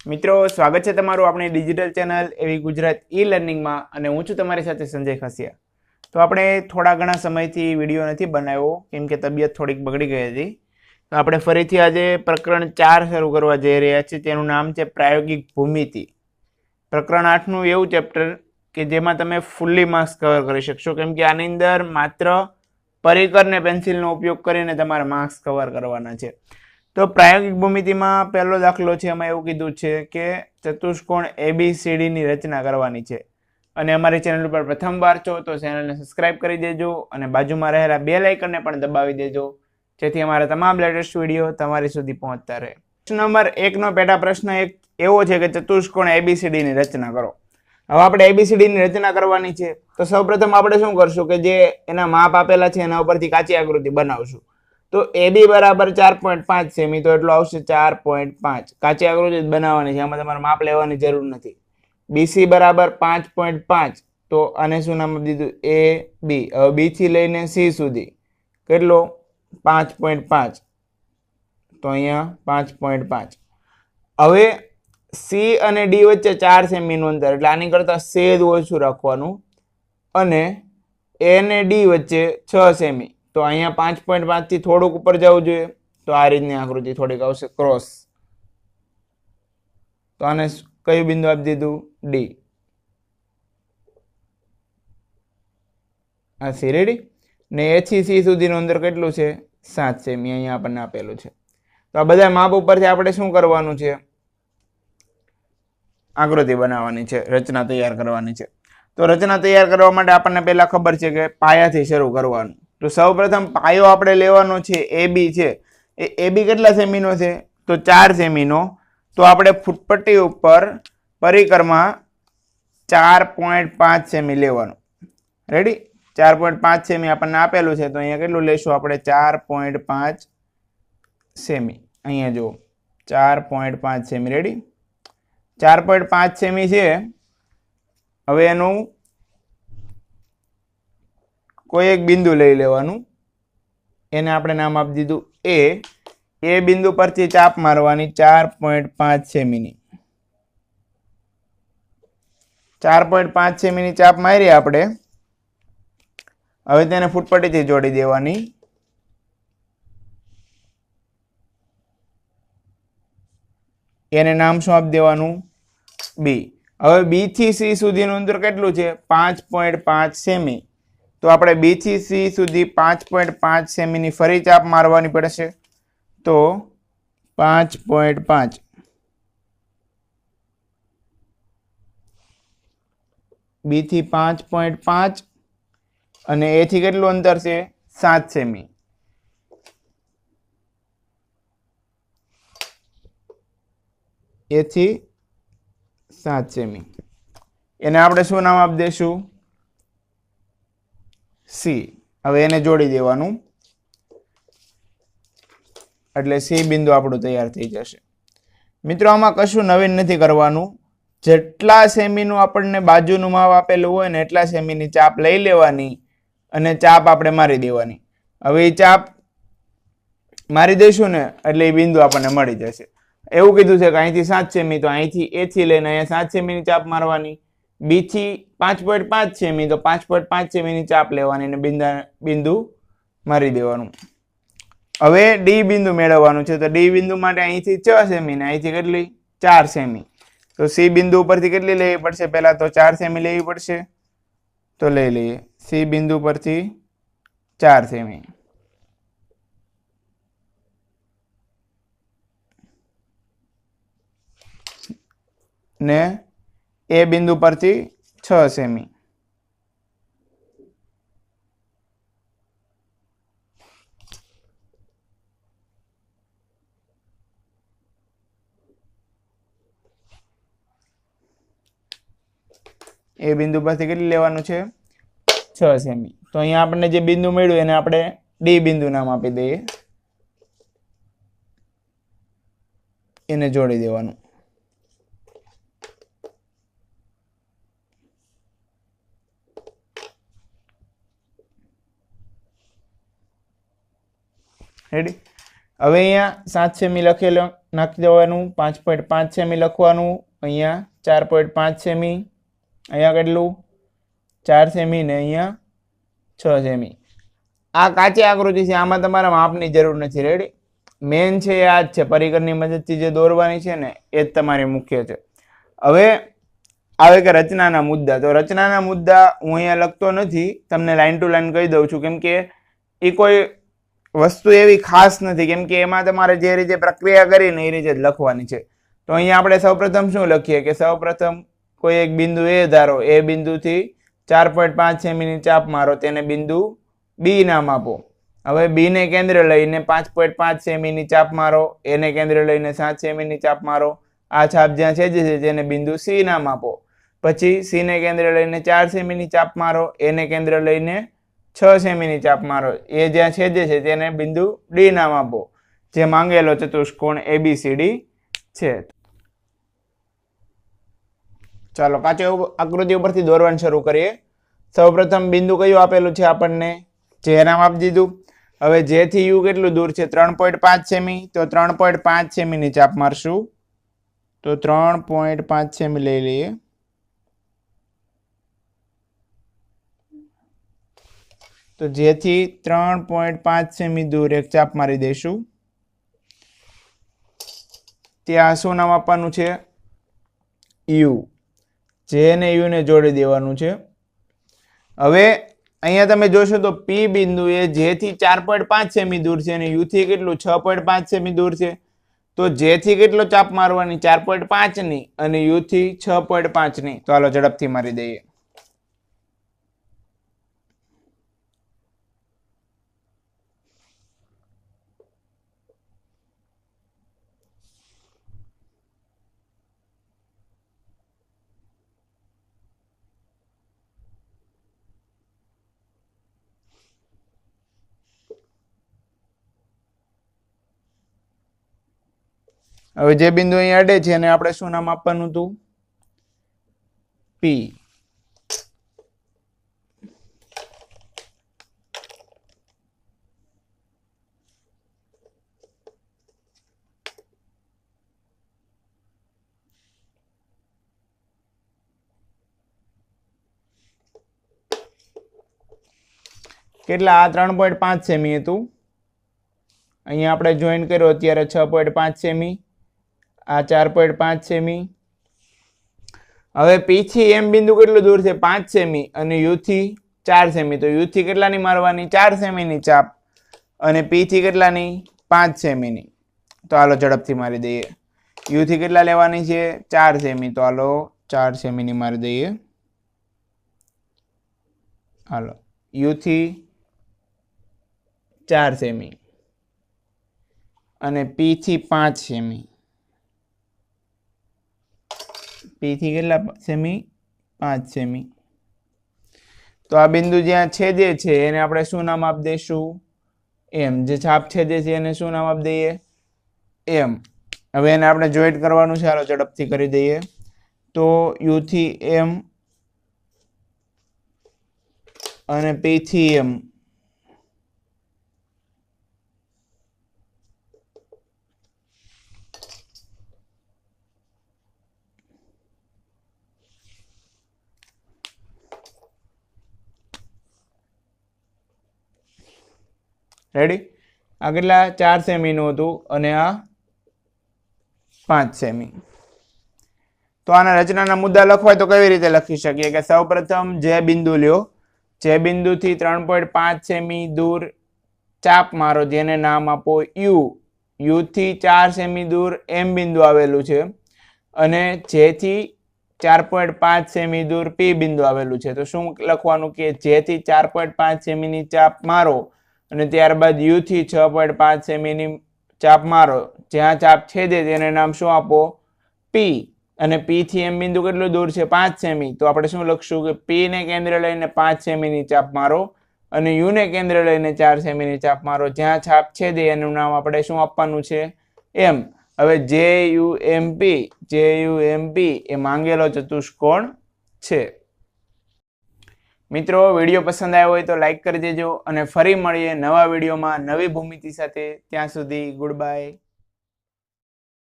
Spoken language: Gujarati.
મિત્રો સ્વાગત છે તમારું આપણી ડિજિટલ ચેનલ એવી ગુજરાત ઈ લર્નિંગમાં અને હું છું તમારી સાથે સંજય ખસિયા। તો આપણે થોડા ઘણા સમયથી વિડીયો નથી બનાવ્યો કેમ કે તબિયત થોડીક બગડી ગઈ હતી। તો આપણે ફરીથી આજે પ્રકરણ 4 શરૂ કરવા જઈ રહ્યા છીએ, તેનું નામ છે પ્રાયોગિક ભૂમિતિ। પ્રકરણ 8નું એવું ચેપ્ટર કે જેમાં તમે ફૂલ્લી માર્ક્સ કવર કરી શકશો કેમ કે આની અંદર માત્ર પરિકર ને પેન્સિલનો ઉપયોગ કરીને તમારે માર્ક્સ કવર કરવાના છે। તો પ્રાયોગિક ભૂમિતિમાં પહેલો દાખલો છે, એમાં એવું કીધું છે કે ચતુષ્કોણ ABCD ની રચના કરવાની છે અને અમારી ચેનલ ઉપર પ્રથમવાર છો તો ચેનલને સબસ્ક્રાઇબ કરી દેજો અને બાજુમાં રહેલા બેલ આઇકનને પણ દબાવી દેજો જેથી અમારા તમામ લેટેસ્ટ વિડીયો તમારી સુધી પહોંચતા રહે। પ્રશ્ન નંબર 1 નો પેટા પ્રશ્ન એક એવો છે કે ચતુષ્કોણ ABCD ની રચના કરો। હવે આપણે ABCD ની રચના કરવાની છે તો સૌપ્રથમ આપણે શું કરશું કે જે એના માપ આપેલા છે એના ઉપરથી કાચી આકૃતિ બનાવશું। તો AB બરાબર 4.5 સેમી, તો એટલો આવશે 4.5। કાચી આકૃતિ બનાવવાની છે, આમાં તમારે માપ લેવાની જરૂર નથી। BC બરાબર 5.5, તો આને શું નામ આપી દીધું AB। હવે B થી લઈને C સુધી કેટલો 5.5, તો અહીંયા 5.5। હવે C અને D વચ્ચે 4 સેમી નું અંતર એટલે આની કરતા સેજ ઓછું રાખવાનું અને A અને D વચ્ચે 6 સેમી, તો અહીંયા 5.5 થી થોડુંક ઉપર જવું જોઈએ, તો આ રીતની આકૃતિ થોડીક આવશે ક્રોસ। તો આને કયું બિંદુ આપી દીધું D। આ સી રેડી ને A થી C સુધીનું અંતર કેટલું છે 7 સેમી, અહીંયા આપણને આપેલું છે। તો આ બધા માપ ઉપરથી આપણે શું કરવાનું છે, આકૃતિ બનાવવાની છે, રચના તૈયાર કરવાની છે। તો રચના તૈયાર કરવા માટે આપણને પહેલા ખબર છે કે પાયાથી શરૂ કરવાનું। તો સૌપ્રથમ પાયો આપણે લેવાનો છે AB છે, એ AB કેટલા સેમીનો છે તો 4 સેમીનો। તો આપણે ફૂટપટ્ટી ઉપર પરિકરમાં 4.5 સેમી લેવાનું। રેડી, 4.5 સેમી આપણને આપેલું છે, તો અહીંયા કેટલું લેશું આપણે 4.5 સેમી। અહીંયા જુઓ 4.5 સેમી, રેડી 4.5 સેમી છે। હવે એનું કોઈ એક બિંદુ લઈ લેવાનું, એને આપણે નામ આપી દીધું A। એ બિંદુ પરથી ચાપ મારવાની 4.5 સેમીની। 4.5 સેમીની ચાપ મારી આપણે। હવે તેને ફૂટપટ્ટીથી જોડી દેવાની। એને નામ શું આપી દેવાનું B। હવે B થી C સુધીનું અંતર કેટલું છે 5.5 સેમી, તો આપણે B થી C સુધી 5.5 સેમીની ફરી ચાપ મારવાની પડશે, તો 5.5। B થી 5.5 અને A થી કેટલું અંતર છે 7 સેમી। A થી 7 સેમી, એને આપણે શું નામ આપી દઈશું C। હવે એને જોડી દેવાનું એટલે C બિંદુ આપણું તૈયાર થઈ જશે। મિત્રો આમાં કશું નવીન નથી કરવાનું, જેટલા સેમીનું આપણને બાજુનું માપ આપેલું હોય ને એટલા સેમીની ચાપ લઈ લેવાની અને ચાપ આપણે મારી દેવાની। હવે એ ચાપ મારી દઈશું ને એટલે એ બિંદુ આપણને મળી જશે। એવું કીધું છે કે અહીંથી 7 સેમી, તો અહીંથી A થી લઈને અહીંયા 7 સેમીની ચાપ મારવાની। B થી 5.5 સેમી, તો 5.5 સેમીની ચાપ લેવાની અને બિંદુ મારી દેવાનું। હવે D બિંદુ મેળવવાનું છે, તો D બિંદુ માટે અહીંથી 6 સેમી ને અહીંથી કેટલી 4 સેમી, તો C બિંદુ ઉપરથી કેટલી લેવી પડશે, પહેલા તો 4 સેમી લેવી પડશે, તો લઈ લઈએ। C બિંદુ પરથી 4 સેમી ને A બિંદુ પરથી 6 સેમી। A બિંદુ પરથી કેટલી લેવાનું છે 6 સેમી। તો અહીંયા આપણને જે બિંદુ મળ્યું એને આપણે D બિંદુ નામ આપી દઈએ, એને જોડી દેવાનું। રેડી, હવે અહીંયા 7 સેમી લખેલો નાખી દેવાનું, 5.5 સેમી લખવાનું, અહીંયા 4.5 સેમી, અહીંયા કેટલું 4 સેમી ને અહીંયા 6 સેમી. આ કાચી આકૃતિ છે, આમાં તમારા માપની જરૂર નથી. રેડી? મેન છે એ આ જ છે, પરિકરની મદદથી જે દોરવાની છે ને એ જ તમારી મુખ્ય છે. હવે આવે કે રચનાના મુદ્દા. તો રચનાના મુદ્દા હું અહીંયા લખતો નથી, તમને લાઈન ટુ લાઈન કહી દઉં છું, કેમ કે એ કોઈ વસ્તુ એવી ખાસ નથી, કેમ કે એમાં તમારે જે રીતે પ્રક્રિયા કરીને એ રીતે જ લખવાની છે. તો અહીંયા આપણે સૌપ્રથમ શું લખીએ કે સૌપ્રથમ કોઈ એક બિંદુ એ ધારો, એ બિંદુથી 4.5 સેમીની ચાપ મારો, તેને બિંદુ બી નામ આપો. હવે બી ને કેન્દ્ર લઈને 5.5 સેમીની ચાપ મારો, એને કેન્દ્ર લઈને 7 સેમીની ચાપ મારો. આ છાપ જ્યાં છેદે છે તેને બિંદુ સી નામ આપો. પછી સી ને કેન્દ્ર લઈને 4 સેમીની ચાપ મારો, એને કેન્દ્ર લઈને 6 સેમીની ચાપ મારો. એ જ્યાં છેદે છે તેને બિંદુ ડી નામ આપો, જે માંગેલો ચતુષ્કોણ ABCD છે. ચાલો કાચી આકૃતિ ઉપરથી દોરવાનું શરૂ કરીએ. સૌપ્રથમ બિંદુ કયું આપેલું છે આપણને? જે નામ આપી દીધું. હવે જે થી યુ કેટલું દૂર છે? 3.5 સેમી. તો 3.5 સેમીની ચાપ મારશું. તો 3.5 સેમી લઈ લઈએ. તો જેથી 3.5 સેમી દૂર એક ચાપ મારી દઈશું. ત્યાં શું નામ આપવાનું છે? યુ. જે ને યુ ને જોડી દેવાનું છે. હવે અહીંયા તમે જોશો તો પી બિંદુ એ જે થી 4.5 સેમી દૂર છે અને યુ થી કેટલું 6.5 સેમી દૂર છે. તો જે થી કેટલો ચાપ મારવાની? 4.5 ની અને યુ થી 6.5 ની. તો હાલો ઝડપથી મારી દઈએ. હવે જે બિંદુ અહીં અડે છે એને આપણે શું નામ આપવાનું હતું? પી. કેટલા? આ 3.5 સેમી હતું. અહીંયા આપણે જોઈન કર્યો અત્યારે 6.5 સેમી. આ 4.5 સેમી. હવે પી થી એમ બિંદુ કેટલું દૂર છે? 5 સેમી અને યુ થી 4 સેમી. તો યુ થી કેટલાની મારવાની? 4 સેમીની ચાપ. અને પી થી કેટલાની? 5 સેમીની. તો હાલો ઝડપથી મારી દઈએ. યુ થી કેટલા લેવાની છે? 4 સેમી. તો હાલો 4 સેમીની મારી દઈએ. હાલો યુ થી 4 સેમી અને પી થી 5 સેમી. પી થી કેટલા સેમી? 5 સેમી. તો આ બિંદુ જ્યાં છેદે છે એને આપણે શું નામ આપી દઈશું? એમ. જે છાપ છેદે છે એને શું નામ આપી દઈએ? એમ. હવે એને આપણે જોઈન્ટ કરવાનું છે. ચાલો ઝડપથી કરી દઈએ. તો યુ થી એમ અને પી થી એમ. રેડી? આ કેટલા? 4 સેમીનું હતું અને આ 5 સેમી. તો આના રચનાના મુદ્દા લખવાય તો કેવી રીતે લખી શકીએ? કે સૌપ્રથમ જે બિંદુ લ્યો, જે બિંદુથી 3.5 સેમી દૂર ચાપ મારો, જેને નામ આપો યુ. યુ થી 4 સેમી દૂર એમ બિંદુ આવેલું છે અને જેથી 4.5 સેમી દૂર પી બિંદુ આવેલું છે. તો શું લખવાનું? કે જેથી 4.5 સેમીની ચાપ મારો અને ત્યારબાદ યુ થી 6.5 સેમીની ચાપ મારો. જ્યાં ચાપ છેદે તેને નામ શું આપો? પી. અને પી થી એમ બિંદુ કેટલું દૂર છે? 5 સેમી. તો આપણે શું લખશું? કે પી ને કેન્દ્ર લઈને 5 સેમીની ચાપ મારો અને યુ ને કેન્દ્ર લઈને 4 સેમીની ચાપ મારો. જ્યાં છાપ છેદે એનું નામ આપણે શું આપવાનું છે? એમ. હવે જે યુ એમ પી, જે યુ એમ પી એ માંગેલો ચતુષ્કોણ છે. મિત્રો વિડીયો પસંદ આવ્યો હોય તો લાઈક કરી દેજો અને ફરી મળીએ નવા વિડીયોમાં નવી ભૂમિતિ સાથે. ત્યાં સુધી ગુડ બાય.